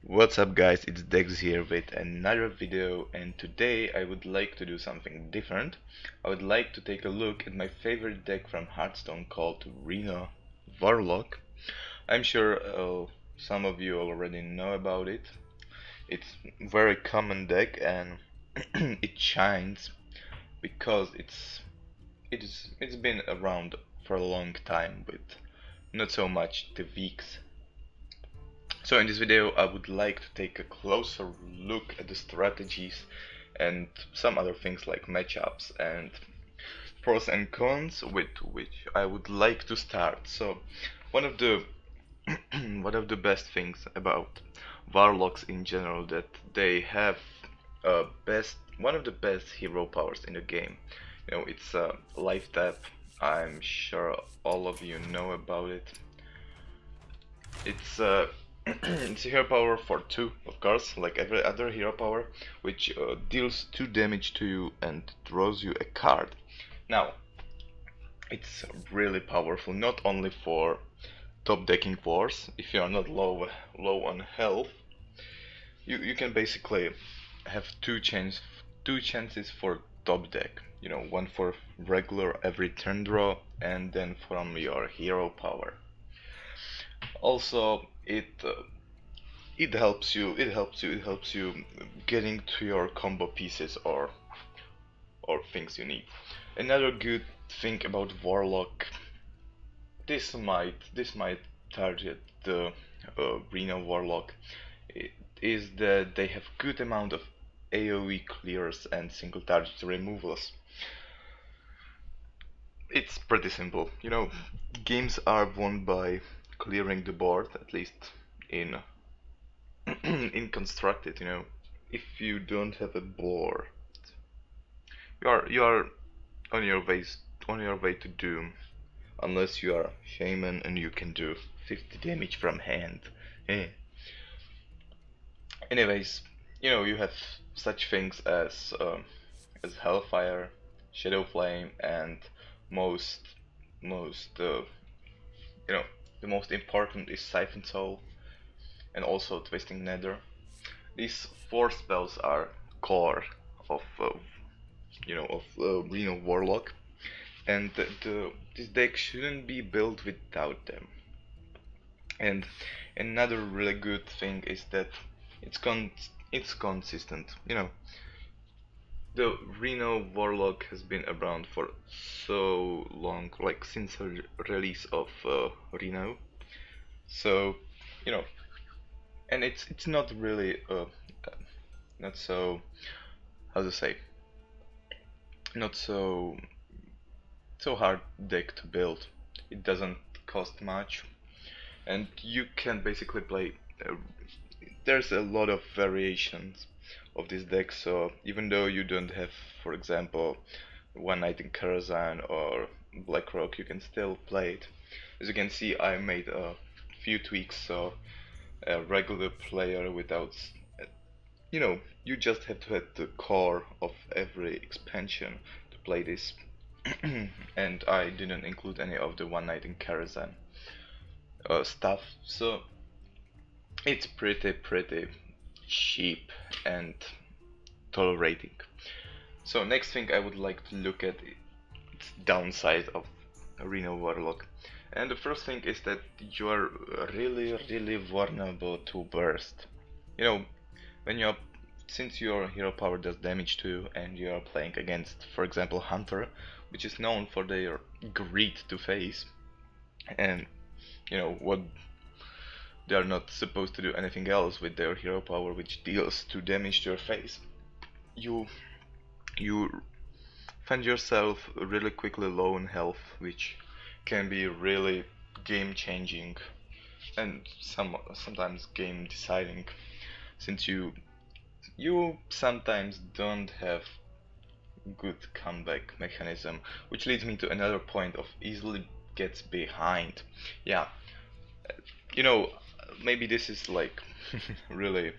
What's up guys, it's Dex here with another video, and today I would like to do something different. I would like to take a look at my favorite deck from Hearthstone called Renolock. I'm sure some of you already know about it. It's a very common deck and it shines because it's been around for a long time with not so much tweaks. So in this video I would like to take a closer look at the strategies and some other things like matchups and pros and cons with which I would like to start. So one of the one of the best things about Warlocks in general that they have best one of the best hero powers in the game. You know, it's a life tap. I'm sure all of you know about it. It's it's a hero power for 2, of course, like every other hero power, which deals 2 damage to you and draws you a card. Now, it's really powerful, not only for top decking wars. If you are not low on health, you can basically have two chances for top deck. You know, one for regular every turn draw, and then from your hero power. Also, it helps you getting to your combo pieces or things you need. Another good thing about Warlock, this might target the Reno Warlock, is that they have good amount of AoE clears and single target removals. It's pretty simple, you know, games are won by clearing the board, at least in in constructed, you know. If you don't have a board, you are on your way to doom, unless you are shaman and you can do 50 damage from hand. Eh. Anyways, you know, you have such things as hellfire, shadow flame, and most most you know, the most important is siphon soul and also twisting nether. These 4 spells are core of Reno Warlock, and this deck shouldn't be built without them. And another really good thing is that it's consistent. You know, the Reno Warlock has been around for so long, like since the release of Reno. So, you know, and it's not really not so, how to say, not so hard deck to build. It doesn't cost much, and you can basically play. There's a lot of variations of this deck, so even though you don't have, for example, One Night in Karazhan or BlackRock, you can still play it. As you can see, I made a few tweaks, so a regular player without, you know, you just have to have the core of every expansion to play this. And I didn't include any of the One Night in Karazhan stuff, so it's pretty cheap and tolerating. So next thing I would like to look at its downside of Reno Warlock. And the first thing is that you are really vulnerable to burst. You know, when you're since your hero power does damage to you and you are playing against, for example, Hunter, which is known for their greed to face, and you know what, they are not supposed to do anything else with their hero power, which deals 2 damage to your face. You you find yourself really quickly low in health, which can be really game changing and sometimes game deciding, since you sometimes don't have good comeback mechanism, which leads me to another point of easily gets behind. Yeah, you know, maybe this is like really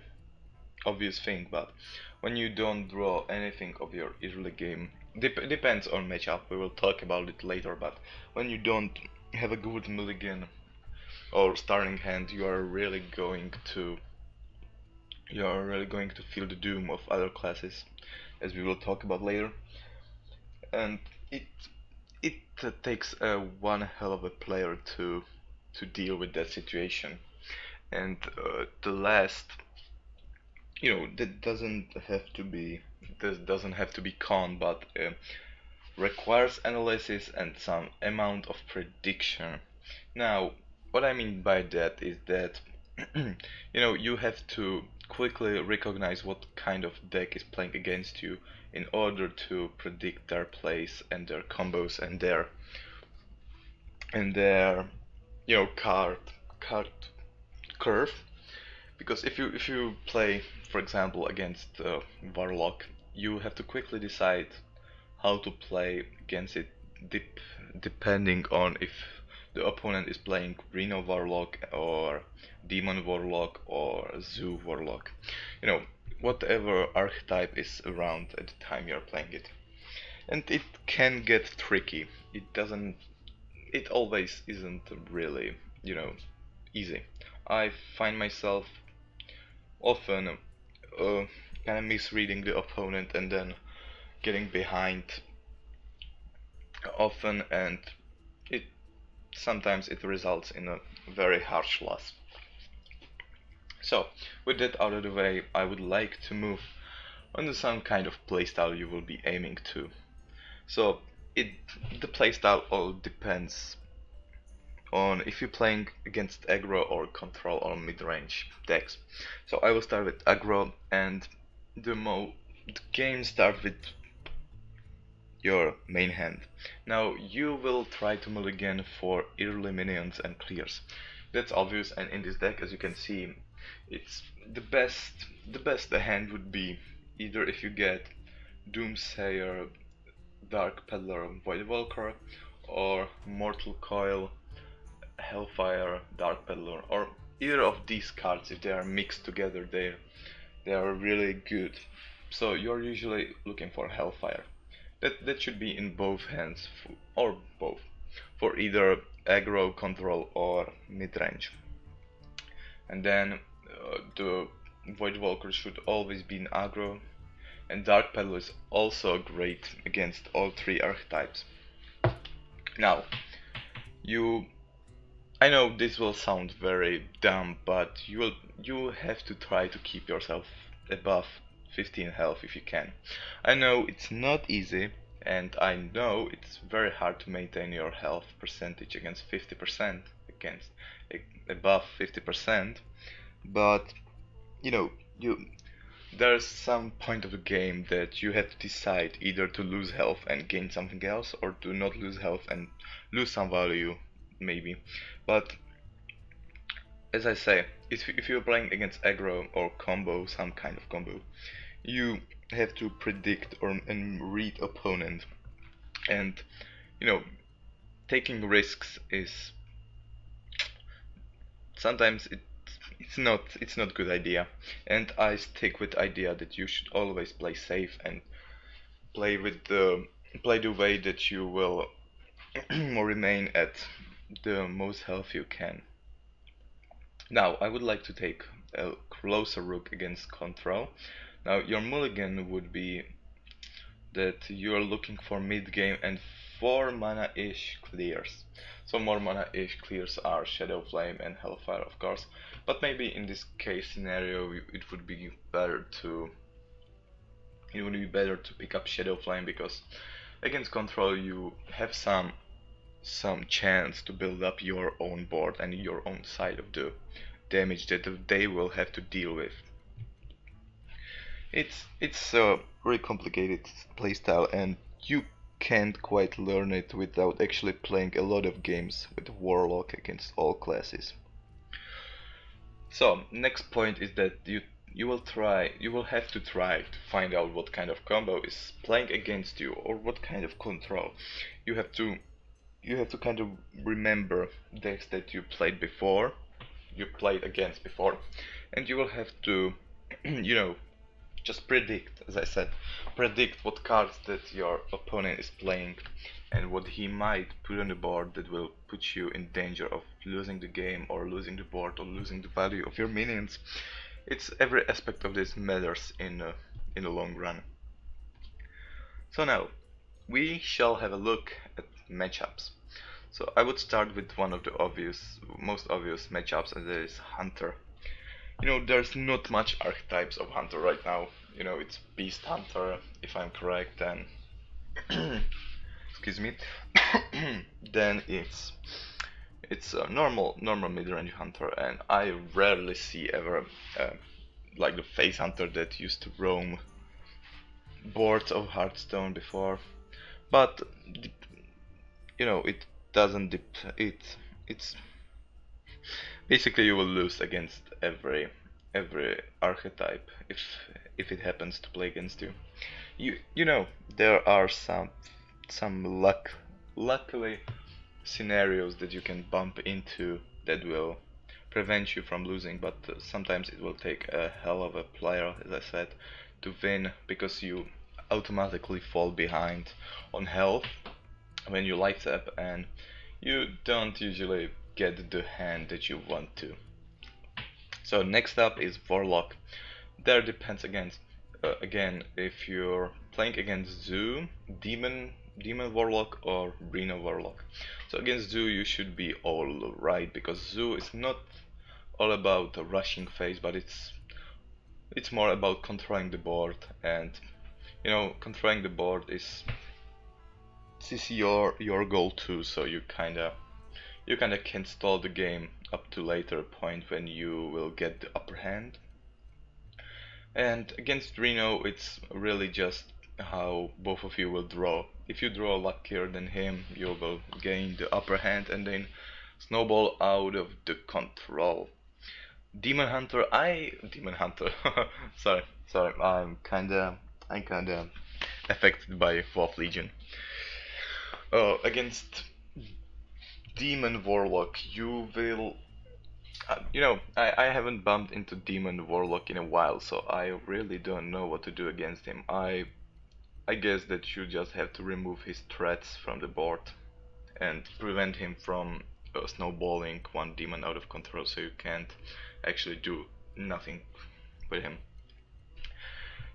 obvious thing, but when you don't draw anything of your early game, depends on matchup, we will talk about it later, but when you don't have a good mulligan or starting hand, you are really going to you're really going to feel the doom of other classes, as we will talk about later. And it it takes one hell of a player to deal with that situation. And the last, that doesn't have to be con, but requires analysis and some amount of prediction. Now, what I mean by that is that you have to quickly recognize what kind of deck is playing against you in order to predict their plays and their combos and their card curve. Because if you play, for example, against Warlock, you have to quickly decide how to play against it, dep depending on if the opponent is playing Reno Warlock or Demon Warlock or Zoo Warlock. You know, whatever archetype is around at the time you're playing it. And it can get tricky. It always isn't really, easy. I find myself often kind of misreading the opponent and then getting behind often, and it sometimes it results in a very harsh loss. So, with that out of the way, I would like to move on to some kind of playstyle you will be aiming to. So, it the playstyle all depends on if you're playing against aggro or control or mid-range decks. So I will start with aggro, and the game starts with your main hand. Now you will try to mulligan for early minions and clears. That's obvious, and in this deck, as you can see, it's the best the hand would be either if you get Doomsayer, Dark Peddler, Voidwalker, or Mortal Coil, Hellfire, Dark Peddler, or either of these cards. If they are mixed together, they are really good. So you're usually looking for Hellfire. That should be in both hands, or both, for either aggro, control, or mid-range. And then the Voidwalker should always be in aggro, and Dark Peddler is also great against all three archetypes. Now, you I know this will sound very dumb, but you have to try to keep yourself above 15 health if you can. I know it's not easy, and I know it's very hard to maintain your health percentage against 50%, against above 50%, but you know, you there's some point of the game that you have to decide either to lose health and gain something else, or to not lose health and lose some value, maybe. But as I say, if you're playing against aggro or combo, some kind of combo, you have to predict and read opponent, and you know, taking risks is sometimes it's not good idea, and I stick with idea that you should always play safe and play with the play the way that you will remain at the most health you can. Now I would like to take a closer look against control. Now your mulligan would be that you are looking for mid game and 4 mana-ish clears. So more mana-ish clears are Shadow Flame and Hellfire, of course, but maybe in this case scenario it would be better to pick up Shadow Flame, because against control you have some chance to build up your own board and your own side of the damage that they will have to deal with. It's a very complicated playstyle, and you can't quite learn it without actually playing a lot of games with Warlock against all classes. So next point is that you will have to try to find out what kind of combo is playing against you, or what kind of control. You have to kind of remember decks that you played against before, and you will have to just predict, as I said, predict what cards that your opponent is playing and what he might put on the board that will put you in danger of losing the game or losing the board or losing the value of your minions. it's every aspect of this matters in the long run. So now we shall have a look at matchups. So I would start with one of the most obvious matchups, and that is Hunter. There's not much archetypes of Hunter right now. It's Beast Hunter, if I'm correct, and excuse me, then it's a normal mid-range hunter, and I rarely see ever like the face hunter that used to roam boards of Hearthstone before. But it doesn't it's basically you will lose against every archetype if it happens to play against you. There are some luckily scenarios that you can bump into that will prevent you from losing, but sometimes it will take a hell of a player, as I said, to win, because you automatically fall behind on health when you light up, and you don't usually get the hand that you want to. So next up is Warlock. There depends again if you're playing against Zoo, Demon Warlock, or Reno Warlock. So against Zoo you should be all right, because Zoo is not all about a rushing phase, but it's more about controlling the board, and controlling the board is your goal too. So you kinda can stall the game up to later point when you will get the upper hand. And against Reno, it's really just how both of you will draw. If you draw luckier than him, you will gain the upper hand and then snowball out of the control. Demon Hunter. sorry. I'm kinda affected by Wolf Legion. Against Demon Warlock, you will I haven't bumped into Demon Warlock in a while, so I really don't know what to do against him. I guess that you just have to remove his threats from the board and prevent him from snowballing one demon out of control, so you can't actually do nothing with him.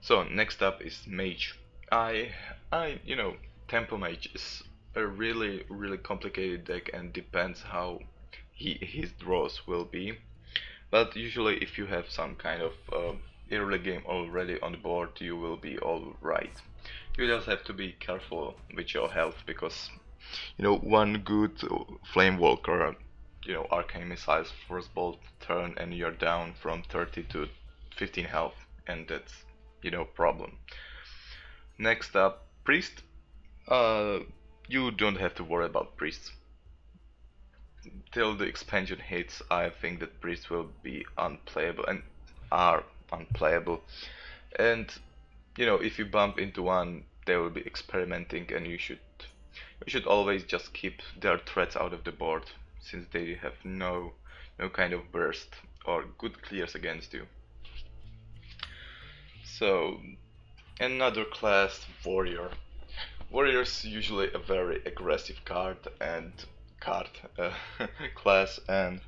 So next up is Mage. Tempo Mage is a really complicated deck, and depends how his draws will be. But usually, if you have some kind of early game already on the board, you will be alright. You just have to be careful with your health, because one good Flame Walker, Arcane Missiles, First Bolt turn, and you're down from 30 to 15 health, and that's problem. Next up, Priest. Uh, you don't have to worry about Priests. Till the expansion hits, I think that Priests will be unplayable, and are unplayable. And if you bump into one, they will be experimenting, and you should always just keep their threats out of the board, since they have no kind of burst or good clears against you. So another class, Warrior. Warrior is usually a very aggressive card class, and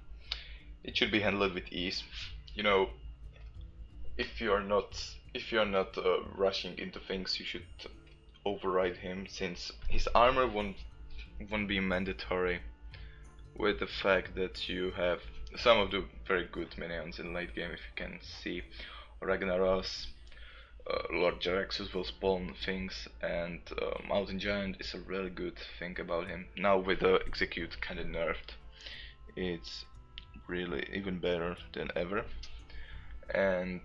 it should be handled with ease. You know, if you're not rushing into things, you should override him, since his armor won't be mandatory, with the fact that you have some of the very good minions in late game. If you can see Ragnaros, Lord Jaraxxus will spawn things, and Mountain Giant is a really good thing about him. Now with the execute kinda nerfed, it's really even better than ever. And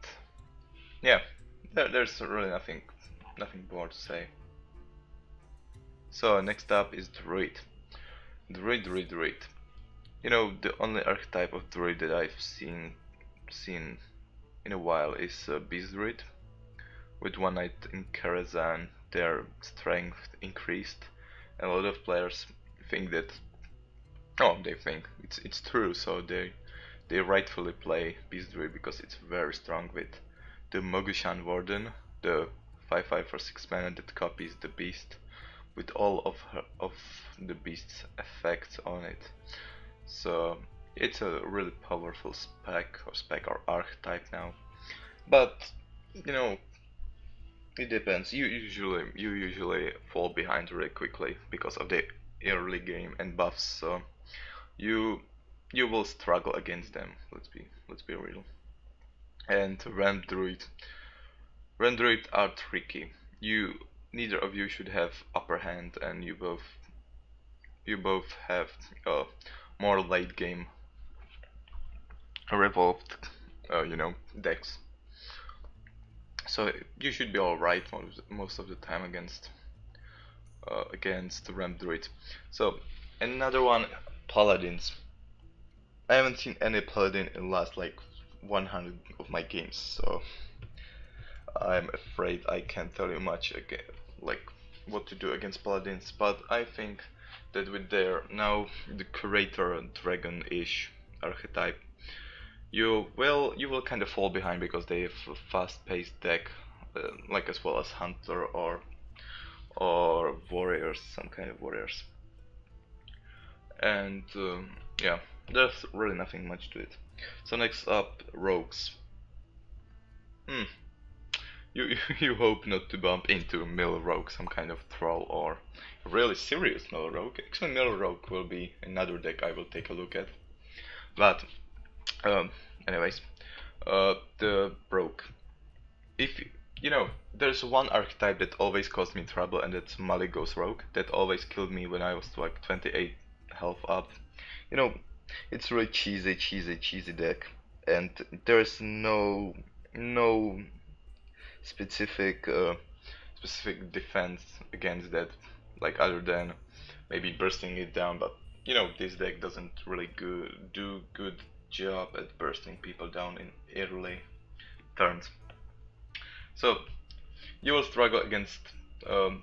yeah, there's really nothing more to say. So next up is Druid. Druid. The only archetype of Druid that I've seen in a while is Beast Druid. With one night in Karazhan, their strength increased. And a lot of players think that, they think it's true, so they rightfully play Beast Druid because it's very strong with the Mogushan Warden, the 5/5 for 6 mana that copies the beast with all of the beast's effects on it. So it's a really powerful spec or archetype now. But you know, it depends. You usually fall behind really quickly because of the early game and buffs. So you you will struggle against them. Let's be real. And Ram druid are tricky. You Neither of you should have upper hand, and you both have more late game revolved, decks. So you should be all right most of the time against Ram druid. So another one, paladins. I haven't seen any paladin in the last like 100 of my games, so I'm afraid I can't tell you much like what to do against paladins. But I think that with their now the curator dragon-ish archetype, you will kind of fall behind because they have a fast-paced deck, like as well as hunter or warriors, some kind of warriors, and yeah, there's really nothing much to it. So next up, rogues. Hmm. You hope not to bump into a mill rogue, some kind of troll, or a really serious mill rogue. Actually, mill rogue will be another deck I will take a look at. But um, anyways, the rogue. If there's one archetype that always caused me trouble, and that's Maligos Rogue. That always killed me when I was like 28 health up. You know, it's really cheesy deck, and there's no specific specific defense against that, like other than maybe bursting it down. But this deck doesn't really do good job at bursting people down in early turns. So you will struggle against um,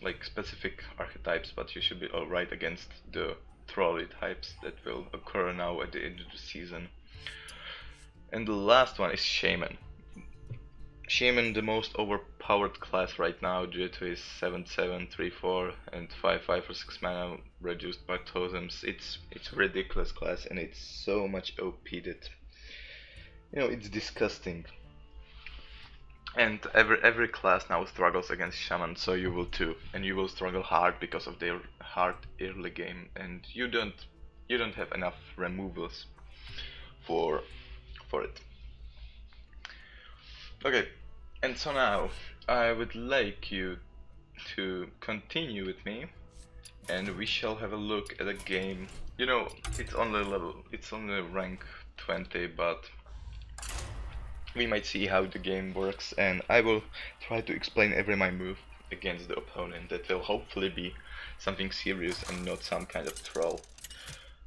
like specific archetypes, but you should be alright against the trolley types that will occur now at the end of the season. And the last one is Shaman. Shaman, the most overpowered class right now due to his 7/7, 3/4, and 5/5 for 6 mana reduced by totems. It's a ridiculous class, and it's so much OP that it's disgusting. And every class now struggles against Shaman, so you will too, and you will struggle hard because of their hard early game, and you don't have enough removals for it. Okay, and so now I would like you to continue with me, and we shall have a look at a game. It's only rank 20, but we might see how the game works, and I will try to explain every my move against the opponent. That will hopefully be something serious and not some kind of troll.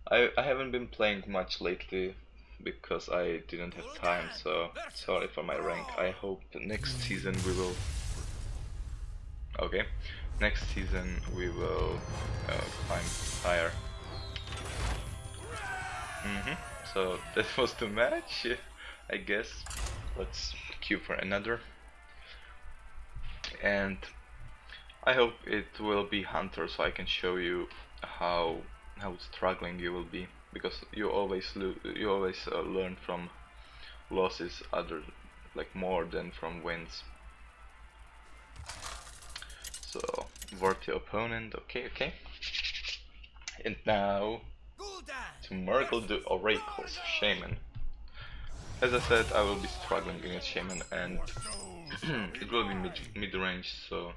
I haven't been playing much lately because I didn't have time, so sorry for my rank. I hope next season we will. Okay, next season we will climb higher. So that was the match, I guess. Let's queue for another. And I hope it will be Hunter, so I can show you how struggling you will be, because you always learn from losses more than from wins. So worthy opponent, okay. And now to Murgle the Oracle's Shaman. As I said, I will be struggling against Shaman, and it will be mid-range, so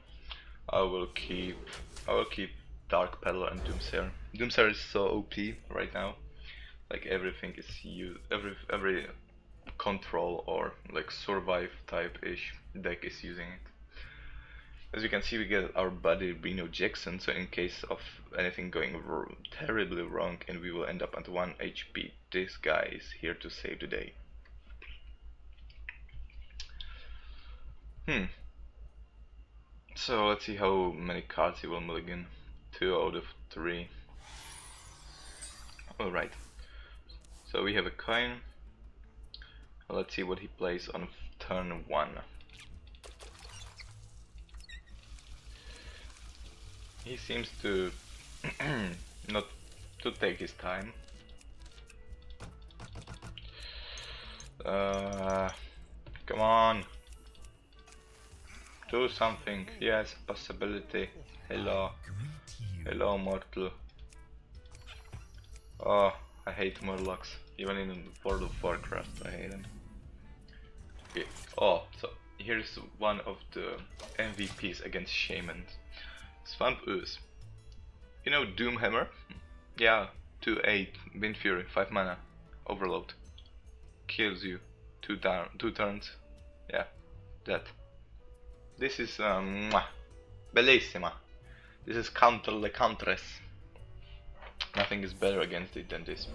I will keep Dark Peddler and Doomsayer. Doomsayer is so OP right now. Like everything is used, every control or like survive type-ish deck is using it. As you can see, we get our buddy Reno Jackson, so in case of anything going terribly wrong and we will end up at 1 HP, this guy is here to save the day. So let's see how many cards he will mulligan. 2 out of 3. Alright. So we have a coin. Let's see what he plays on turn 1. He seems to not to take his time. Come on. Do something. Yes, possibility. Hello. Hello, mortal. Oh, I hate Murlocs. Even in World of Warcraft, I hate them. Okay. Oh, so here's one of the MVPs against Shamans. Swamp Ooze. You know Doomhammer? Yeah, 2/8, Wind Fury, 5 mana, Overload. Kills you, 2 turns. Yeah, that. This is bellissima. This is counter le countress. Nothing is better against it than this.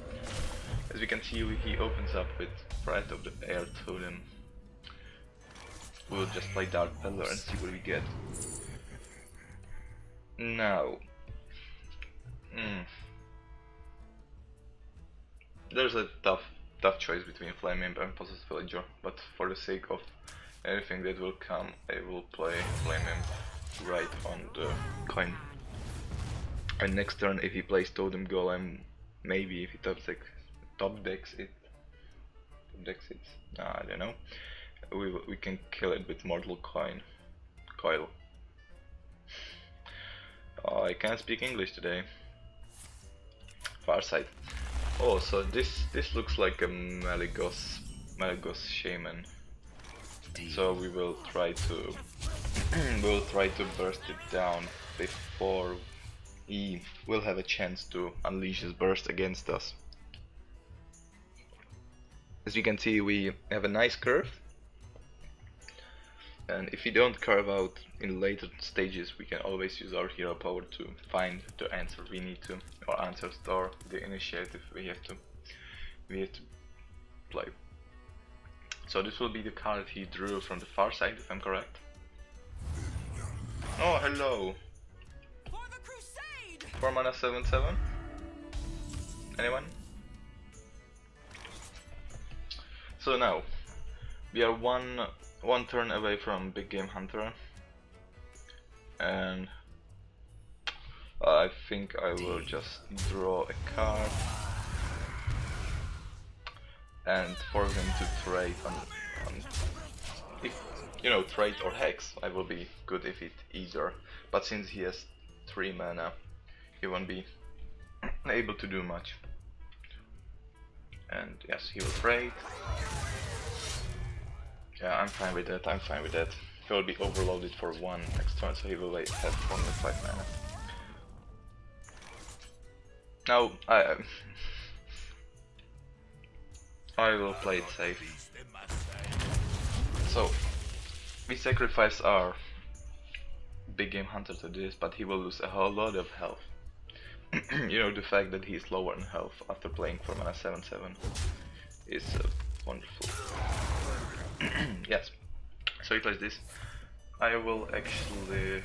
As we can see, he opens up with Threat of the Air Totem. We'll just play Dark Peddler and see what we get. Now, there's a tough choice between Flame Imp and Possessed Villager, but for the sake of anything that will come, I will play Flame Imp right on the coin. And next turn, if he plays Totem Golem, maybe if he top decks it, I don't know. We can kill it with Mortal Coil. Oh, I can't speak English today. Farsight. Oh, so this looks like a Malygos Shaman. So we will try to burst it down before he will have a chance to unleash his burst against us. As you can see, we have a nice curve, and if we don't carve out in later stages, we can always use our hero power to find the answer we need to, or answers, or the initiative we have to play. So this will be the card he drew from the far side, if I'm correct. Oh, hello! 4 mana 7/7. Anyone? So now we are one turn away from Big Game Hunter, and I think I will just draw a card and force him to trade on if you know, trade or hex. I will be good if it either, but since he has 3 mana, he won't be able to do much. And yes, he will trade. Yeah, I'm fine with that. He will be overloaded for 1 next turn, so he will have only 5 mana. Now I will play it safe. So we sacrifice our Big Game Hunter to this, but he will lose a whole lot of health. You know, the fact that he's lower in health after playing for mana 7/7 is wonderful. Yes. So he plays this. I will actually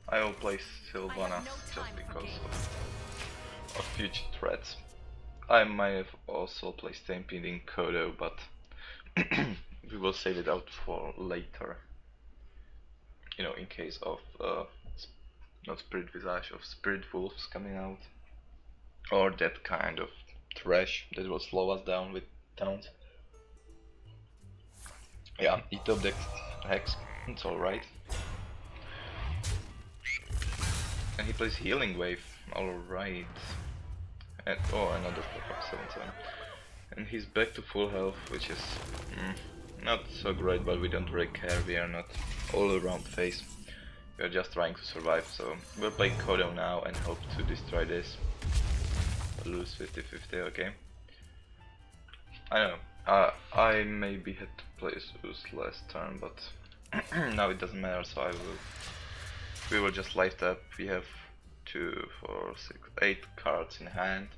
I will play Sylvana just because of future threats. I might have also played Stampeding Kodo, but we will save it out for later. You know, in case of not Spirit Visage, of Spirit Wolves coming out, or that kind of trash that will slow us down with towns. Yeah, he top decks Hex, it's alright. And he plays Healing Wave, alright. And oh, another 7/7. And he's back to full health, which is not so great, but we don't really care. We are not all around phase. We are just trying to survive. So we'll play Kodo now and hope to destroy this. Lose 50-50, okay. I don't know. I maybe had to play Zeus last turn, but now it doesn't matter. So we will just light up. We have 2, 4, 6, 8 cards in hand.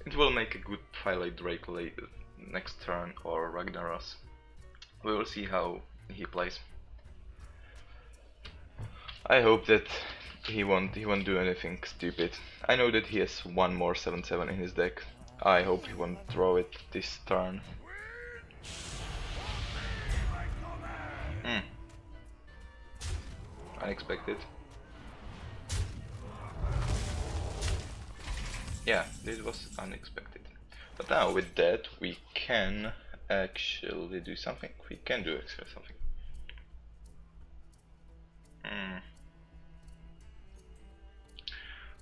It will make a good Twilight Drake later, next turn, or Ragnaros. We will see how he plays. I hope that he won't do anything stupid. I know that he has 1 more 7/7 in his deck. I hope he won't throw it this turn. Unexpected. Yeah, this was unexpected. But now with that we can actually do something. We can do actually something.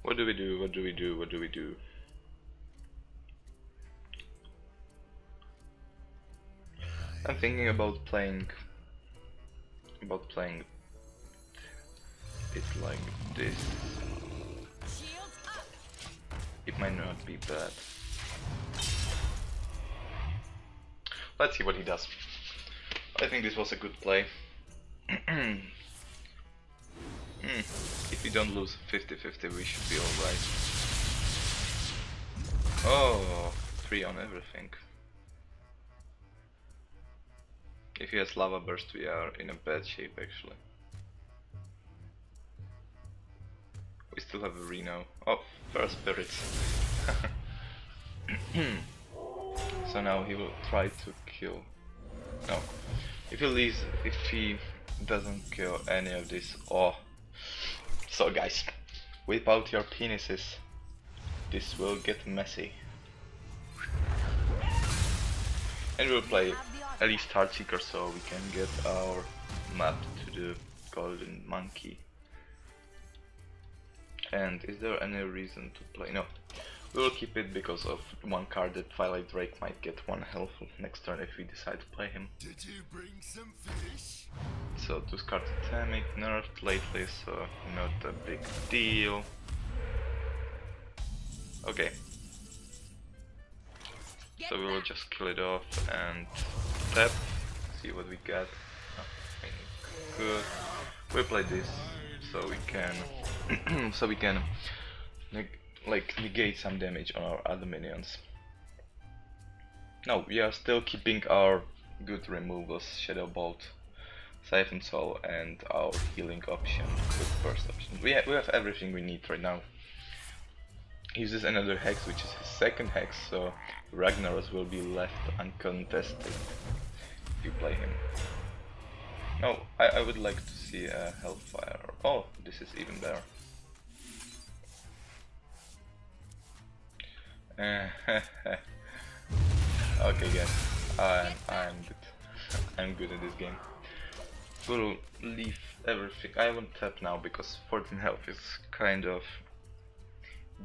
What do we do? What do we do? What do we do? I'm thinking about playing it like this. It might not be bad. Let's see what he does. I think this was a good play. If we don't lose 50-50, we should be alright. Oh, 3 on everything. If he has lava burst, we are in a bad shape actually. We still have a Reno. Oh, first spirits. So now he will try to kill. No, if he doesn't kill any of this. Oh, so guys, whip out your penises. This will get messy. And we'll play at least Heartseeker so we can get our map to the golden monkey. And is there any reason to play? No. We will keep it because of one card that Twilight Drake might get 1 health next turn if we decide to play him. Did you bring some fish? So 2 cards Temic nerfed lately, so not a big deal. Okay. So we will just kill it off and tap, see what we get. Nothing good. We'll play this so we can negate some damage on our other minions. No, we are still keeping our good removals, Shadow Bolt, Siphon Soul, and our healing option, good burst option. We have everything we need right now. He uses another Hex, which is his second Hex, so Ragnaros will be left uncontested if you play him. No, I would like to see a Hellfire. Oh, this is even better. Okay guys, I'm good. I'm good at this game. We'll leave everything. I won't tap now because 14 health is kind of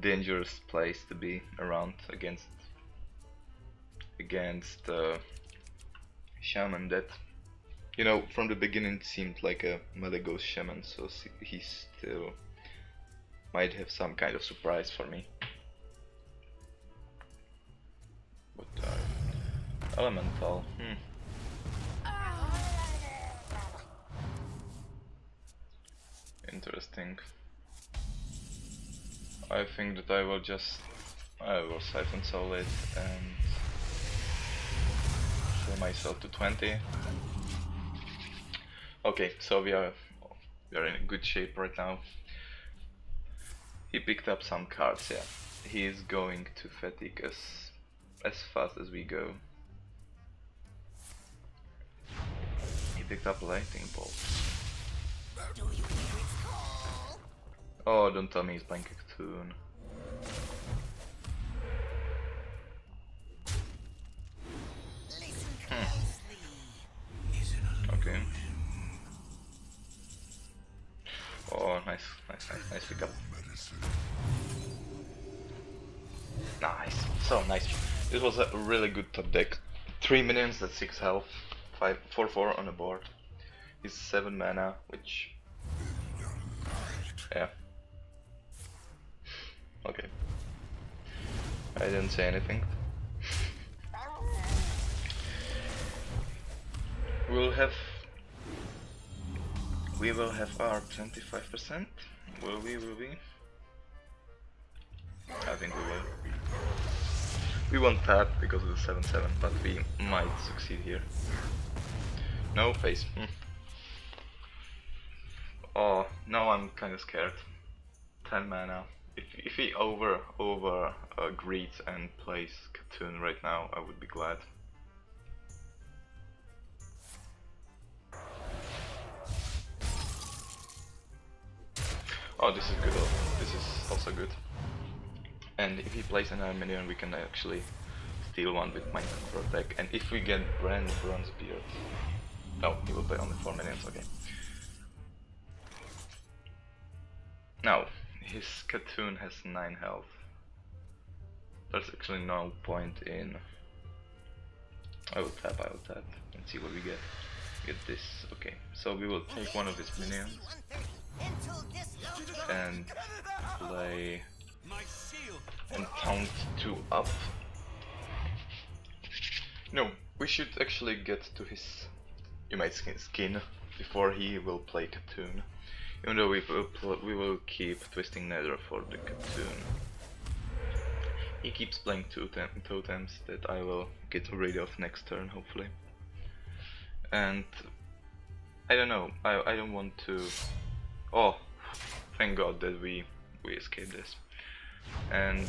dangerous place to be around against shaman that, you know, from the beginning seemed like a melee ghost shaman, so he still might have some kind of surprise for me. What elemental? Interesting. I think that I will Siphon Soul it and show myself to 20. Okay, so we are in a good shape right now. He picked up some cards, yeah. He is going to fatigue us as fast as we go. He picked up Lightning Bolt. Oh, don't tell me he's playing Cocoon. Okay. Oh, nice pickup. Nice, so nice. This was a really good top deck. 3 minions at 6 health, 4/4 on the board. He's 7 mana, which, yeah. Okay. I didn't say anything. We will have our 25%. Will we? I think we will. We won't tap because of the 7/7, but we might succeed here. No face. Oh, now I'm kind of scared. 10 mana. If he over greets and plays Cocoon right now, I would be glad. Oh, this is good. This is also good. And if he plays another minion, we can actually steal one with my control attack, and if we get Bronze Beard... Oh, he will play only 4 minions, okay. Now, his Cartoon has 9 health. There's actually no point in... I will tap and see what we get. Get this, okay. So we will take one of his minions and play and count 2 up. No, we should actually get to his skin before he will play Cartoon. Even though we will keep Twisting Nether for the Cartoon. He keeps playing totems that I will get rid of next turn, hopefully. And I don't know, I don't want to... Oh, thank God that we escaped this. And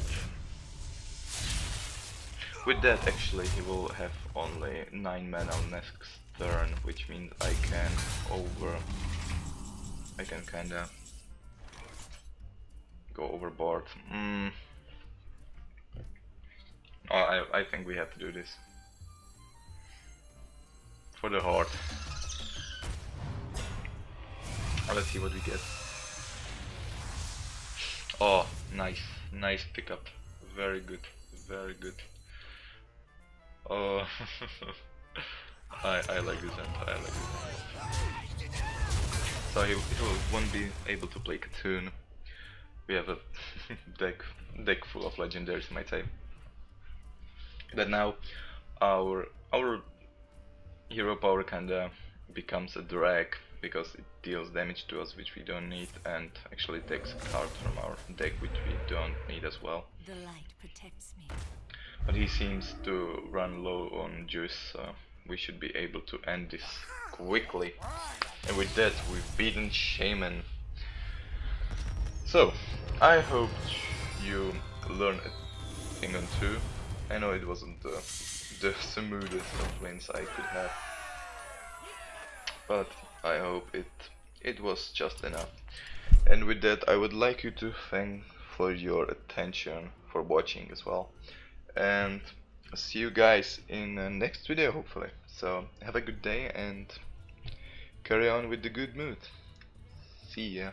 with that, actually, he will have only 9 mana on next turn, which means I can kinda go overboard. Oh, I think we have to do this for the heart. Let's see what we get. Oh, nice pickup. Very good, very good. Oh, I like this end. I like this end. So he won't be able to play Cartoon. We have a deck full of legendaries, might say. But now our hero power kinda becomes a drag because it deals damage to us, which we don't need, and actually takes a card from our deck, which we don't need as well. The light protects me. But he seems to run low on juice, so we should be able to end this quickly. And with that, we've beaten Shaman. So, I hope you learned a thing or two. I know it wasn't the smoothest of wins I could have, but I hope it was just enough. And with that, I would like you to thank for your attention, for watching as well, and see you guys in the next video, hopefully. So have a good day and carry on with the good mood. See ya.